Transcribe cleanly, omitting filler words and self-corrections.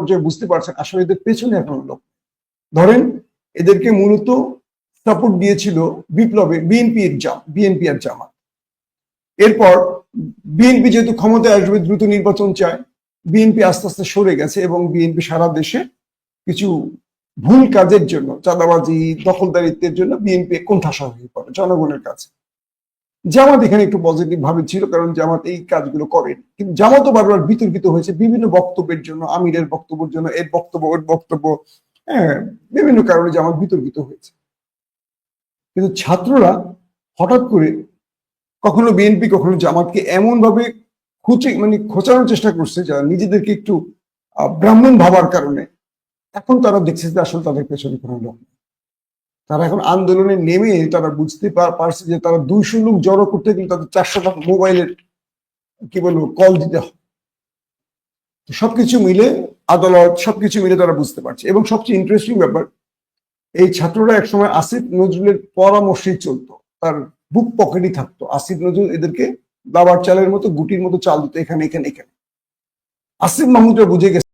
পর্যায়ে বুঝতে পারছেন আসলে এদের পেছনে এখন লোক। ধরেন এদেরকে মূলত সাপোর্ট দিয়েছিল বিপ্লবে বিএনপি আর জামাত। এরপর বিএনপি যেহেতু ক্ষমতায় আসবে, দ্রুত নির্বাচন চায়, বিএনপি আস্তে আস্তে সরে গেছে এবং বিএনপি সারা দেশে কিছু ভুল কাজের জন্য, চাঁদাবাজি, দখলদারিত্বের জন্য বিএনপি কোণঠাসা হয়ে পড়ে জনগণের কাছে। জামাত এখানে একটু পজিটিভ ভাবে ছিল, কারণ জামাত এই কাজগুলো করেন, কিন্তু জামাতও বারবার বিতর্কিত হয়েছে বিভিন্ন বক্তব্যের জন্য, আমিরের বক্তব্যের জন্য, এর বক্তব্য ওর বক্তব্য, হ্যাঁ, বিভিন্ন কারণে জামাত বিতর্কিত হয়েছে। কিন্তু ছাত্ররা হঠাৎ করে কখনো বিএনপি কখনো জামাতকে এমন ভাবে খোঁচানোর চেষ্টা করছে যারা নিজেদেরকে একটু ব্রাহ্মণ ভাবার কারণে এখন তারা দেখছে যে আসলে তাদের পেছনে কোনো লোক নেই। তারা এখন আন্দোলনে নেমে তারা বুঝতে পারছে যে তারা 200 লোক জড়ো করতে গেলে তাদের 400টা মোবাইলের কি বলবো কল দিতে হয়। সবকিছু মিলে আদালত সবকিছু মিলে তারা বুঝতে পারছে। এবং সবচেয়ে ইন্টারেস্টিং ব্যাপার, এই ছাত্ররা একসময় আসিফ নজরুলের পরামর্শেই চলতো, তার বুক পকেটই থাকতো। আসিফ নজরুল এদেরকে দাবার চালের মতো, গুটির মতো চাল দিত, এখানে এখানে এখানে। আসিফ মাহমুদরা বুঝে গেছে